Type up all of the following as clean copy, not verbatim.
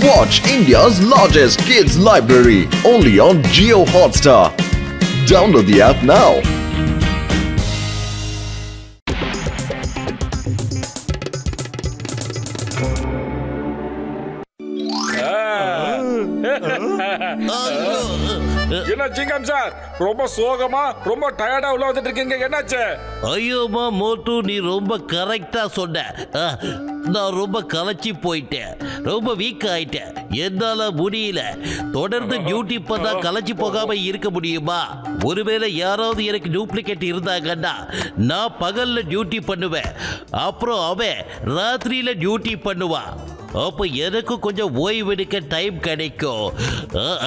Watch India's largest kids library only on Jio Hotstar. Download the app now. என்ன சிங்கம் sir ரொம்ப சோகமா ரொம்ப டயர்டா உள்ள வந்துட்டு இருக்கீங்க, என்னாச்சு? ஐயோமா மோட்டு, நீ ரொம்ப கரெக்டா சொன்ன. நான் ரொம்ப களைச்சி போயிட்டேன், ரொம்ப வீக் ஆயிட்டேன், என்னால முடியல. தொடர்ந்து டியூட்டி பண்ணா களைச்சி போகாம இருக்க முடியுமா? ஒருவேளை யாராவது எனக்கு டூப்ளிகேட் இருந்தாங்கன்னா நான் பகல்ல டியூட்டி பண்ணுவேன், அப்புறம் அவன் ராத்திரியில டியூட்டி பண்ணுவான். அப்ப எனக்கு கொஞ்சம் ஓய்வெடுக்க டைம் கிடைக்கும்.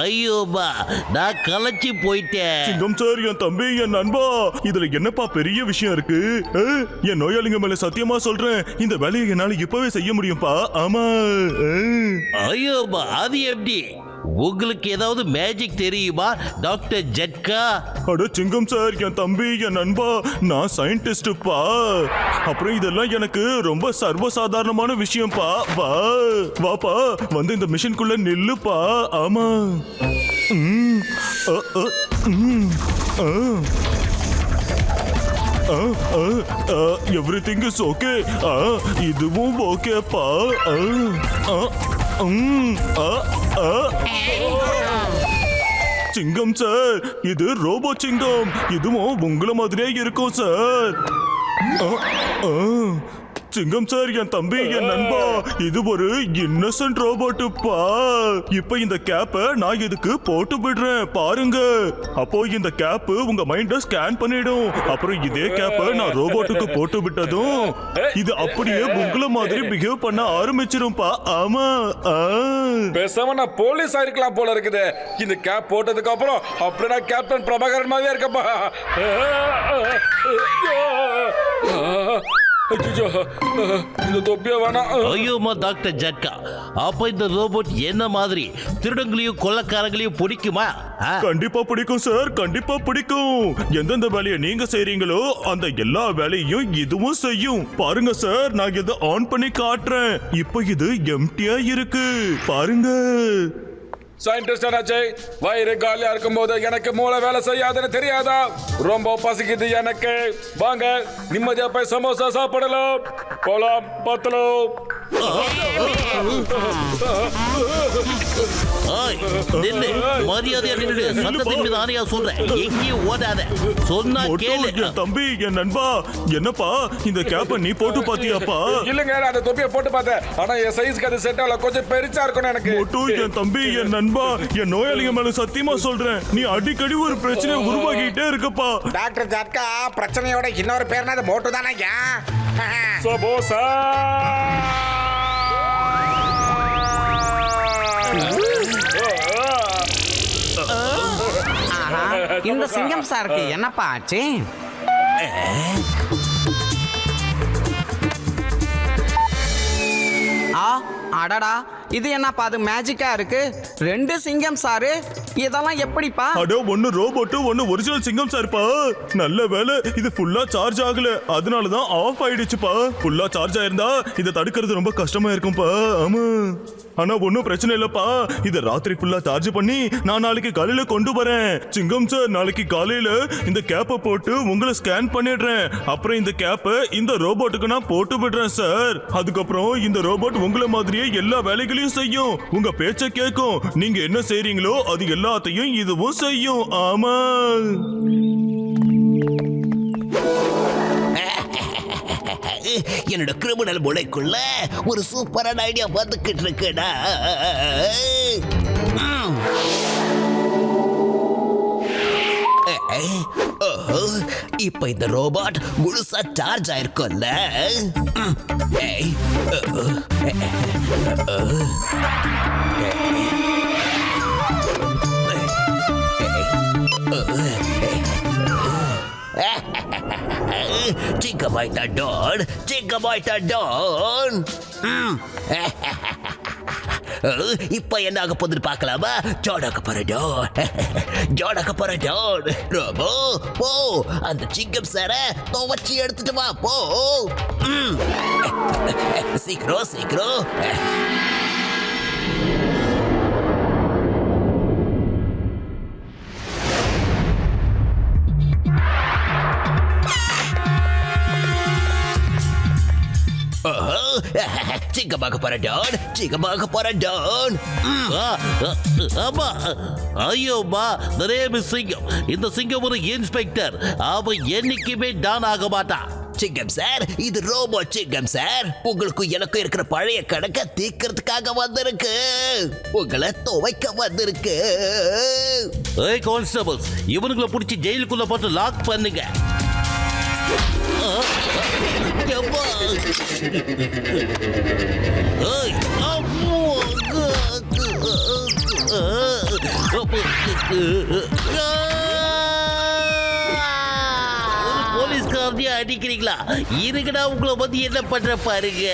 ஐயோமா, நான் களைச்சி போயிட்டேன். சிங்கம் சார், என் தம்பி, என் நண்பா, இதுல என்னப்பா பெரிய விஷயம் இருக்கு? என் நோயாளிங்க மேல சத்தியமா சொல்றேன், இந்த வேலையை என்னால இப்பவே செய்ய முடியும்பா. ஆமா. ஐயோமா, அது எப்படி? உங்களுக்கு ஏதாவது மேஜிக் தெரியுமா டாக்டர் ஜட்கா? அட சிங்கம் சார், என் தம்பி, என் நண்பா, நான் சயின்டிஸ்டுப்பா. அப்புறம் இதெல்லாம் எனக்கு ரொம்ப சர்வசாதாரணமான விஷயம்ப்பா. வா வாப்பா, வந்து இந்த மிஷின்குள்ள நில்லுப்பா. ஆமா. Everything is okay. இதுவும் ஓகேப்பா. சிங்கம் சார், இது ரோபோ சிங்கம். இதுவும் உங்களை மாதிரியே இருக்கும் சார். சிங்கம் சார், என் தம்பி, என் நண்பா, இது ஒரு இன்னசென்ட் ரோபோட்டுப்பா. இப்ப இந்த கேப்ப நான் இதுக்கு போட்டு விடுறேன், பாருங்க. அப்போ இந்த கேப் உங்க மைண்ட ஸ்கேன் பண்ணிடும். அப்புறம் இதே கேப்ப நான் ரோபோட்டுக்கு போட்டு விட்டதும் இது அப்படியே உங்கள மாதிரி பிஹேவ் பண்ண ஆரம்பிச்சிரும்பா. ஆமா. பேசாம நான் போலீஸ் ஆயிருக்கலாம் போல இருக்குது. இந்த கேப் போட்டதுக்கு அப்புறம் அப்படியே நான் கேப்டன் பிரபாகரன் மாதிரியே இருக்கப்பா. ஐயோமா டாக்டர் ஜட்கா, அப்ப இந்த ரோபோட் என்ன மாதிரி திருடங்களையும் கொள்ளக்காரங்களையும் பிடிக்குமா? கண்டிப்பா பிடிக்கும் சார், கண்டிப்பா பிடிக்கும். எந்தெந்த வேலையை நீங்க செய்றீங்களோ அந்த எல்லா வேலையும் இதுவும் செய்யும். பாருங்க சார், நான் இதை ஆன் பண்ணி காட்டுறேன். இப்ப இது எம்டியா இருக்கு, பாருங்க. சயின்டிஸ்ட் என்னாச்சு? வயிறு காலியா இருக்கும் போது எனக்கு மூளை வேலை செய்யாதுன்னு தெரியாதா? ரொம்ப பசிக்குது எனக்கு. வாங்க நிம்மதியா போய் சமோசா சாப்பிடலாம். போலாம், பத்தலாம். மரியாதையா நின்று சத்தத்தின் மீது ஆணையா சொல்றேன், எங்கேயும் ஓடாத. சொன்னா கேளு. என் தம்பி, என் நண்பா, என்னப்பா இந்த கேப்ப நீ போட்டு பாத்தியாப்பா? இல்லங்க, நான் அந்த தொப்பியை போட்டு பார்த்தேன். ஆனா என் சைஸ்க்கு அது செட் ஆகல, கொஞ்சம் பெருசா இருக்கணும் எனக்கு. என் தம்பி, என் நண்பா, என் நோயாளிங்க மேல சத்தியமா சொல்றேன், நீ அடிக்கடி ஒரு பிரச்சனையை உருவாக்கிட்டே இருக்கப்பா. டாக்டர் ஜட்கா, பிரச்சனையோட இன்னொரு பேர்னா அது மோட்டு தானே? சமோசா. இந்த சிங்கம் சாருக்கு என்னப்பா ஆச்சு? அடடா, இது என்னப்பா அது மேஜிக்கா இருக்கு? ரெண்டு சிங்கம் சாரு, இதெல்லாம் எப்படிப்பா? அட, ஒன்னு ரோபோட், ஒன்னு ஒரிஜினல் சிங்கம் சார்ப்பா. நல்ல வேலை இது ஃபுல்லா சார்ஜ் ஆகல, அதனாலதான் ஆஃப் ஆயிடுச்சுப்பா. ஃபுல்லா சார்ஜ் ஆயிருந்தா இதை தடுக்கிறது ரொம்ப கஷ்டமா இருக்கும்பா. ஆமா, ஆனா ஒன்னும் பிரச்சனை இல்லப்பா. இத ராத்திரி ஃபுல்லா சார்ஜ் பண்ணி நான் நாளைக்கு காலையில கொண்டு வரேன். சிங்கம் சார், நாளைக்கு காலையில இந்த கேப்பை போட்டு உங்களை ஸ்கேன் பண்ணிடுறேன். அப்புறம் இந்த கேப்பை இந்த ரோபோட்டுக்கு நான் போட்டு விடுறேன் சார். அதுக்கப்புறம் இந்த ரோபோட் உங்களை மாதிரியே எல்லா வேலைகளையும் செய்யும், உங்க பேச்ச கேட்கும். நீங்க என்ன செய்றீங்களோ அது எல்லாத்தையும் இதுவும் செய்யும். ஆமா. என்னோட கிரிமினல் மூளைக்குள்ள ஒரு சூப்பரான ஐடியா வந்துகிட்டு இருக்குடா. இப்ப இந்த ரோபோட் முழுசா charge ஆயிருக்கும்ல. Chickabaita Don, Chickabaita Don. இப்ப என்ன ஆக போகுது பார்க்கலாமா? ஜோடாக்க போறோம், ஜோடாக்க போறோம். ரோபோ போ, அந்த சிங்கம் சார துவச்சி எடுத்துட்டு வா, போ. சீக்கிரம் சீக்கிரம். சிங்கமாக போறேன் டான், சிங்கமாக போறேன் டான். ஆமா. ஐயோமா, சிங்கம். இந்த சிங்கம் ஒரு இன்ஸ்பெக்டர். அவன் என்னைக்குமே டான் ஆக மாட்டான். சிங்கம் சார், இது ரோபோ சிங்கம் சார். உங்களுக்கு எனக்கும் இருக்கிற பழைய கணக்க தீர்க்கறதுக்காக வந்திருக்கு. உங்களை துவைக்க வந்திருக்கு. ஏய் கான்ஸ்டபிள்ஸ், இவனுங்களை பிடிச்சி ஜெயிலுக்குள்ள போட்டு லாக் பண்ணுங்க. எப்பா? ஏய், அம்மோ. போலீஸ்காரனையே அடிக்கிறீங்களா? இருக்குடா உங்களை வந்து என்ன பண்ற பாருங்க.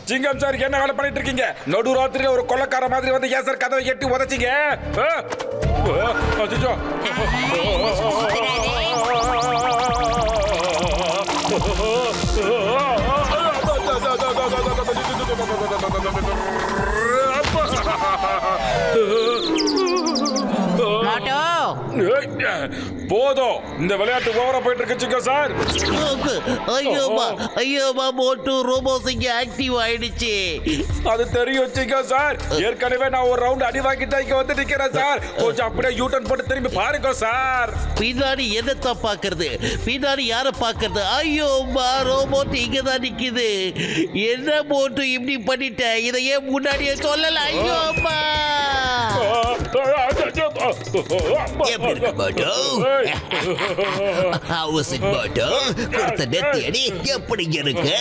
சிங்கம் சார் என்ன வேலை பண்ணிட்டு இருக்கீங்க? நடு ராத்திரியில ஒரு கொள்ளக்கார மாதிரி வந்து ஏன் சார் கதவை எட்டி உதச்சிங்க? அச்சச்சோ. போதும், இந்த விளையாட்டு ஓவரா போயிட்டு இருக்கு சிங்கம் சார். ஐயோமா, மோட்டு ரோபோ சிங்கம் ஆக்டிவ் ஆயிடுச்சு. அது தெரியும் சிங்கம் சார். ஏற்கனவே நான் ஒரு ரவுண்ட் அடி வாங்கிட்டு இங்க வந்து நிக்கிறேன் சார். கொஞ்சம் அப்படியே யூ டர்ன் போட்டு திரும்பி பாருங்க சார். பின்னாடி என்னத்த பாக்குறது? பின்னாடி யார பாக்குறது? ஐயோமா, ரோபோட் இங்க தான் நிக்குது. என்ன மோட்டு இப்படி பண்ணிட்ட? இதை ஏன் முன்னாடியே சொல்லல? ஐயோமா. எப்படி இருக்கு மோட்டோ? How was it மோட்டோ? கொடுத்த நெத்தி அடி எப்படி இருக்கு?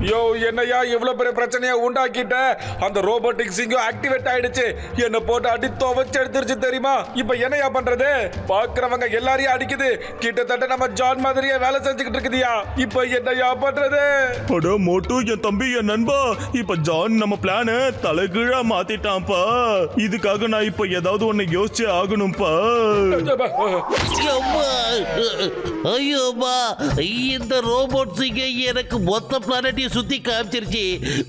யோ, என்னையா இவ்வளவு பெரிய பிரச்சனையா உண்டாக்கிட்ட? அந்த ரோபோட்டிக் சிங்கம் ஆக்டிவேட் ஆயிடுச்சு. என்ன போட்டு அடி துவைச்சு எடுத்துருச்சு தெரியுமா? இப்ப என்னையா பண்றது? பாக்குறவங்க எல்லாரையும் அடிக்குது. கிட்டத்தட்ட நம்ம ஜான் மாதிரியே வேலை செஞ்சுக்கிட்டு இருக்குதியா. இப்ப என்னையா பண்றது? அட மோட்டு, என் தம்பி, என் நண்பா, இப்ப ஜான் நம்ம பிளான தலைகீழா மாத்திட்டான்ப்பா. இதுக்காக நான் இப்ப ஏதாவது ஒண்ணு யோசிச்சு ஆகணும்ப்பா. ஐயோமா, இந்த ரோபோட் சிங்கம் எனக்கு மொத்த பிளானட்டையும் சுத்தி காமிச்சிருச்சு.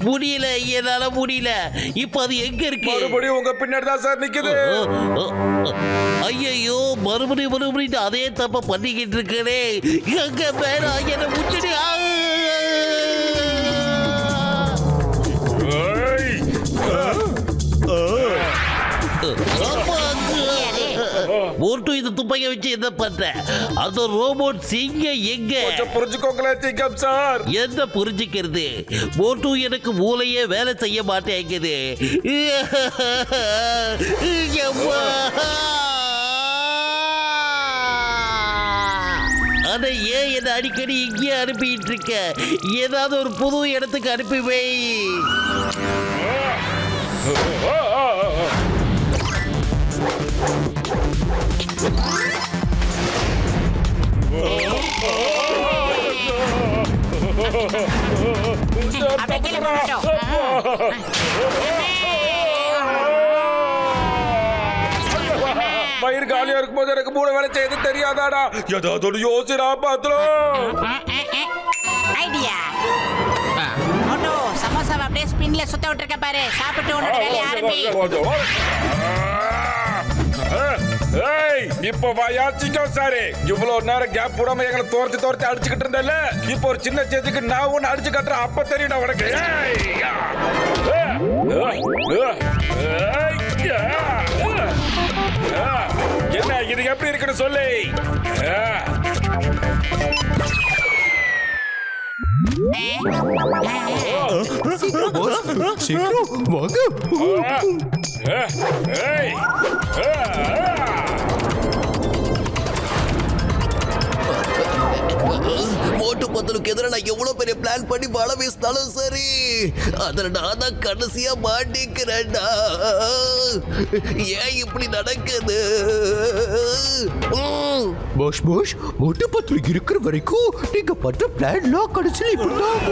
முடியல, என்னால முடியல. இப்ப அது எங்க இருக்கு? மறுபடியும் உங்க பின்னாடி தான் சார் நிக்குது. ஐயோ, மறுபடியும் அதே தப்ப பண்ணிக்கிட்டு இருக்கனே. எங்க வேணாம், என்ன முச்சடி. மோட்டு, இது துப்பைய வச்சு என்ன பண்ற? அந்த ரோபோட் சிங்கம் எங்க? புரிஞ்சுக்கோங்களேன் சிங்கம் சார். என்ன புரிஞ்சுக்கிறது? மோட்டு, எனக்கு மூளையே வேலை செய்ய மாட்டேங்குது. ஆனா ஏன் என்ன அடிக்கடி இங்கே அனுப்பிட்டு இருக்க? ஏதாவது ஒரு புது இடத்துக்கு அனுப்பி வை. வயிறு காலியா இருக்கும் போது எனக்கு மூணு வேலை செய்யறது தெரியாதாடா? ஏதாவது யோசிடா பாத்திரம். ஐடியா. மோட்டோ, சமோசாவை அப்படியே ஸ்பின்ல சுத்த விட்டுருக்க பாரு. சாப்பிட்டு உன்னோட வேலையை ஆரம்பி. இப்ப வாயா சிங்கம் சாரு. இவ்வளவு நேரம் கேப் போடாம எங்களை தோர்த்து அடிச்சுக்கிட்டு இருந்தல. இப்ப ஒரு சின்ன சேத்துக்கு நான் ஒண்ணு அடிச்சு கட்டுறேன். அப்ப தெரியும்டா உனக்கு. என்ன இது எப்படி இருக்குன்னு சொல்லு. சீக்கிரம் வாங்க. மோட்டு பத்தலுக்கு எதிராக நான் எவ்வளவு பெரிய பிளான் பண்ணி வலை வீசினாலும் சரி, அதுல நான் தான் கடைசியா மாட்டிக்கிறேன்டா. ஏன் இப்படி நடக்குது? பாஷ் மோட்டு பத்துல இருக்கிற வரைக்கும் நீங்க பண்ற பிளான்லாம் கடைசியில் இப்படிதான்.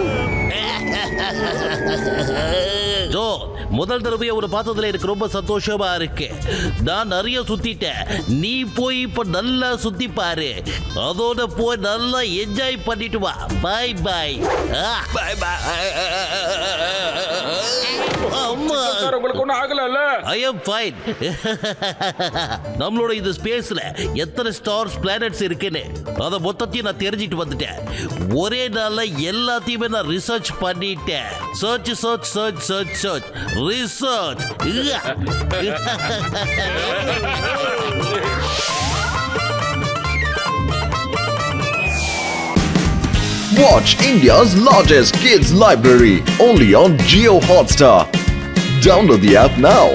ஜோ, முதல் தடவை அவரை பார்த்ததுல எனக்கு ரொம்ப சந்தோஷமா இருக்கு. நான் நிறைய சுத்திட்டேன், நீ போய் இப்ப நல்லா சுத்தி பாரு. அதோட போய் நல்லா என்ஜாய் பண்ணிட்டு வா. Bye bye. Bye bye. அம்மா, சார் உங்களுக்கு ஒன்றும் ஆகல? I am fine. நம்மளோட இந்த ஸ்பேஸ்ல எத்தனை ஸ்டார்ஸ் பிளானட்ஸ் இருக்குன்னு அதை மொத்தத்தையும் நான் தெரிஞ்சிட்டு வந்துட்டேன். ஒரே நாள்ல எல்லாத்தையுமே நான் ரிசர்ச் பண்ணிட்டேன். Search search search search search research. Watch India's largest kids library only on Geo Hotstar. Download the app now.